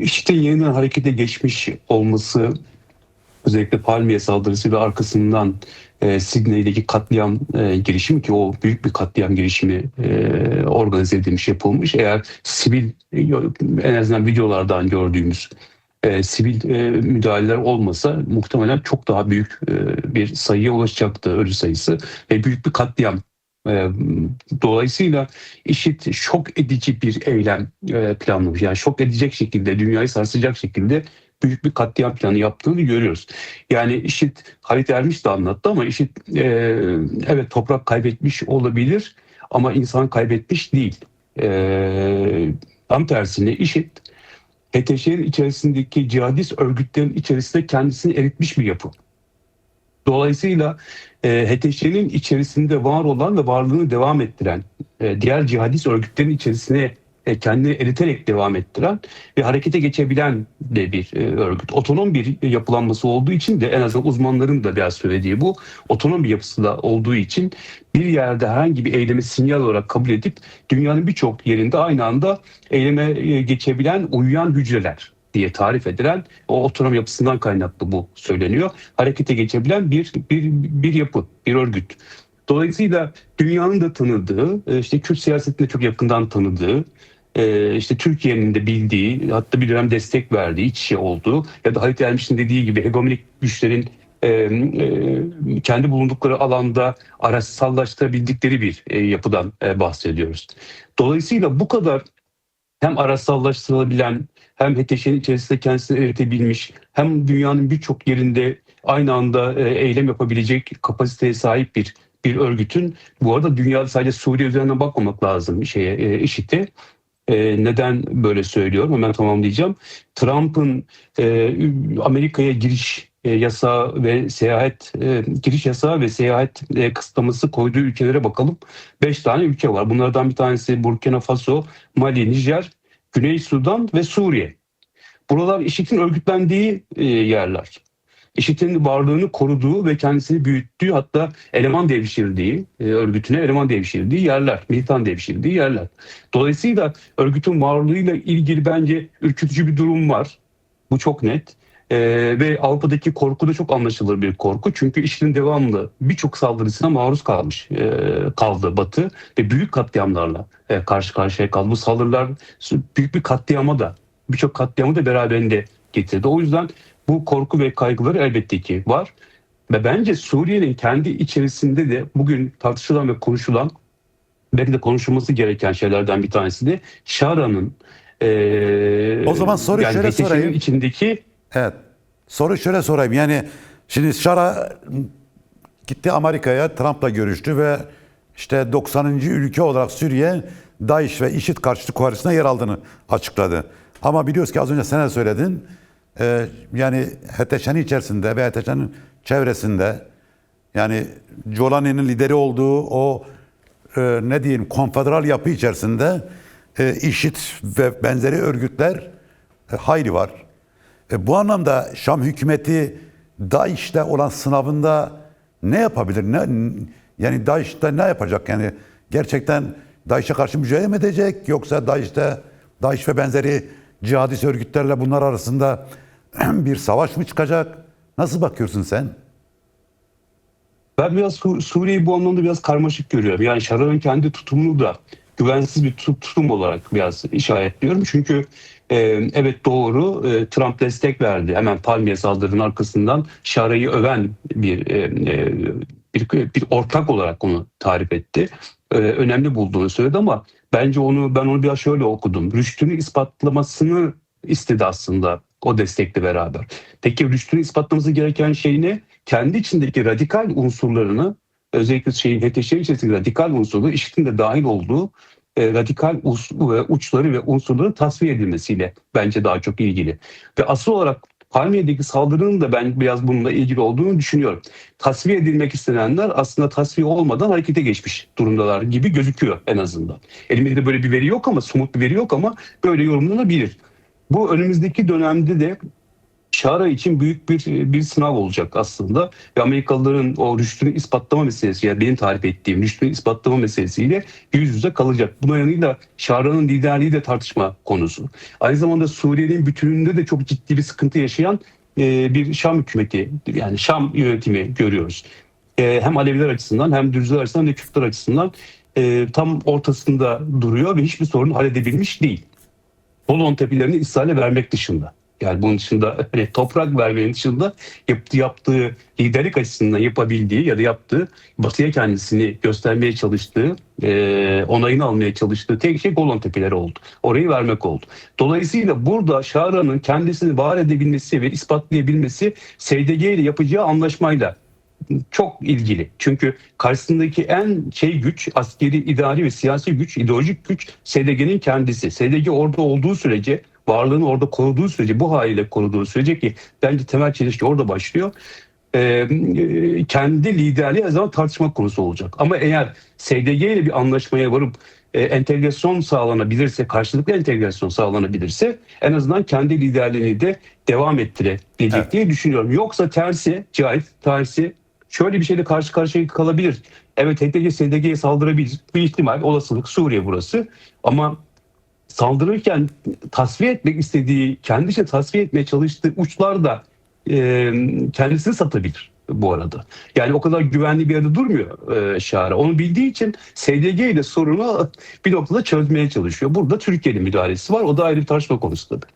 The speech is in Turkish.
İşte yeniden harekete geçmiş olması, özellikle Palmiye saldırısı ve arkasından Sidney'deki katliam girişimi, ki o büyük bir katliam girişimi organize edilmiş, yapılmış. Eğer sivil, en azından videolardan gördüğümüz sivil müdahaleler olmasa muhtemelen çok daha büyük bir sayıya ulaşacaktı ölü sayısı ve büyük bir katliam. E, Dolayısıyla IŞİD şok edici bir eylem planlamış. Yani şok edecek şekilde, dünyayı sarsacak şekilde büyük bir katliam planı yaptığını görüyoruz. Yani IŞİD, Halit Ermiş de anlattı ama IŞİD evet toprak kaybetmiş olabilir ama insan kaybetmiş değil. Tam tersine IŞİD HTŞ'nin içerisindeki cihadist örgütlerin içerisinde kendisini eritmiş bir yapı. Dolayısıyla HTŞ'nin içerisinde var olan ve varlığını devam ettiren, diğer cihadist örgütlerin içerisine kendini eriterek devam ettiren ve harekete geçebilen de bir örgüt. Otonom bir yapılanması olduğu için de, en azından uzmanların da biraz söylediği bu, otonom bir yapısı da olduğu için bir yerde herhangi bir eylemi sinyal olarak kabul edip dünyanın birçok yerinde aynı anda eyleme geçebilen uyuyan hücreler diye tarif edilen o otonom yapısından kaynaklı bu söyleniyor. Harekete geçebilen bir yapı, bir örgüt. Dolayısıyla dünyanın da tanıdığı, işte Kürt siyasetinde çok yakından tanıdığı, işte Türkiye'nin de bildiği, hatta bir dönem destek verdiği, iç içe olduğu ya da Halit Ermiş'in dediği gibi hegemonik güçlerin kendi bulundukları alanda araçsallaştırabildikleri bir yapıdan bahsediyoruz. Dolayısıyla bu kadar hem araçsallaştırılabilen, hem HTŞ'nin içerisinde kendisini eritebilmiş, hem dünyanın birçok yerinde aynı anda eylem yapabilecek kapasiteye sahip bir örgütün, bu arada dünyada sadece Suriye üzerinden bakmamak lazım IŞİD'e. Neden böyle söylüyorum? Hemen tamamlayacağım. Trump'ın Amerika'ya giriş yasağı ve seyahat giriş yasağı ve seyahat kısıtlaması koyduğu ülkelere bakalım. 5 tane ülke var. Bunlardan bir tanesi Burkina Faso, Mali, Nijer, Güney Sudan ve Suriye. Buralar IŞİD'in örgütlendiği yerler. IŞİD'in varlığını koruduğu ve kendisini büyüttüğü, hatta eleman devşirdiği, örgütüne eleman devşirdiği yerler, militan devşirdiği yerler. Dolayısıyla örgütün varlığıyla ilgili bence ürkütücü bir durum var. Bu çok net. Ve Avrupa'daki korku da çok anlaşılır bir korku. Çünkü IŞİD'in devamlı birçok saldırısına maruz kaldı Batı ve büyük katliamlarla karşı karşıya kaldı. Bu saldırılar büyük bir katliama da, birçok katliamı da beraberinde getirdi. O yüzden bu korku ve kaygıları elbette ki var. Ve bence Suriye'nin kendi içerisinde de bugün tartışılan ve konuşulan, belki de konuşulması gereken şeylerden bir tanesi de Şara'nın O zaman soru yani şöyle HTŞ'nin sorayım. içindeki. Evet. Soru şöyle sorayım. Yani şimdi Şara gitti Amerika'ya, Trump'la görüştü ve işte 90. ülke olarak Suriye, DAEŞ ve IŞİD karşıtı koalisyona yer aldığını açıkladı. Ama biliyoruz ki az önce sen de söyledin. Yani HTŞ'nin içerisinde ve HTŞ'nin çevresinde, yani Jolani'nin lideri olduğu o ne diyeyim konfederal yapı içerisinde IŞİD ve benzeri örgütler hayli var. Bu anlamda Şam hükümeti DAEŞ'te olan sınavında ne yapabilir? Yani DAEŞ'te ne yapacak? Yani gerçekten DAEŞ'e karşı mücadele mi edecek? Yoksa DAEŞ ve benzeri cihadist örgütlerle bunlar arasında bir savaş mı çıkacak? Nasıl bakıyorsun sen? Ben biraz Suriye'yi bu anlamda biraz karmaşık görüyorum. Yani Şara'nın kendi tutumunu da güvensiz bir tutum olarak biraz işaretliyorum. Çünkü evet doğru, Trump destek verdi. Hemen Palmiye saldırının arkasından Şara'yı öven bir ortak olarak onu tarif etti. Önemli bulduğunu söyledi ama bence ben onu biraz şöyle okudum. Rüştünü ispatlamasını istedi aslında o destekle beraber. Peki rüştünü ispatlaması gereken şey ne? Kendi içindeki radikal unsurlarını, özellikle HTŞ içerisindeki radikal unsurları, IŞİD'in de dahil olduğu radikal uçları ve unsurların tasfiye edilmesiyle bence daha çok ilgili. Ve asıl olarak Palmiye'deki saldırının da ben biraz bununla ilgili olduğunu düşünüyorum. Tasfiye edilmek istenenler aslında tasfiye olmadan harekete geçmiş durumdalar gibi gözüküyor en azından. Elimizde böyle bir veri yok ama, somut bir veri yok ama böyle yorumlanabilir. Bu önümüzdeki dönemde de Şara için büyük bir sınav olacak aslında. Ve Amerikalıların o rüştünü ispatlama meselesi, yani benim tarif ettiğim rüştünü ispatlama meselesiyle yüz yüze kalacak. Bu yanıyla Şara'nın liderliği de tartışma konusu. Aynı zamanda Suriye'nin bütününde de çok ciddi bir sıkıntı yaşayan bir Şam hükümeti, yani Şam yönetimi görüyoruz. Hem Aleviler açısından hem Dürziler açısından hem Kürtler açısından tam ortasında duruyor ve hiçbir sorun halledebilmiş değil. Golan Tepelerini İsrail'e vermek dışında. Yani bunun dışında hani toprak vermenin dışında yaptığı liderlik açısından yapabildiği ya da yaptığı Batı'ya kendisini göstermeye çalıştığı, onayını almaya çalıştığı tek şey Golan Tepeleri oldu. Orayı vermek oldu. Dolayısıyla burada Şara'nın kendisini var edebilmesi ve ispatlayabilmesi SDG ile yapacağı anlaşmayla çok ilgili. Çünkü karşısındaki en güç, askeri, idari ve siyasi güç, ideolojik güç SDG'nin kendisi. SDG orada olduğu sürece, varlığını orada koruduğu sürece, bu haliyle koruduğu sürece, ki bence temel çelişki orada başlıyor. Kendi liderliği her zaman tartışma konusu olacak. Ama eğer SDG ile bir anlaşmaya varıp entegrasyon sağlanabilirse, karşılıklı entegrasyon sağlanabilirse en azından kendi liderliğini de devam ettirebilecek diye düşünüyorum. Yoksa tersi şöyle bir şeyle karşı karşıya kalabilir. Evet, HTC SDG'ye saldırabilir. Bir ihtimal, olasılık, Suriye burası. Ama saldırırken tasfiye etmek istediği, kendisine tasfiye etmeye çalıştığı uçlar da kendisini satabilir bu arada. Yani o kadar güvenli bir yerde durmuyor Şara. Onu bildiği için SDG ile sorunu bir noktada çözmeye çalışıyor. Burada Türkiye'nin müdahalesi var. O da ayrı bir tartışma konusu tabii.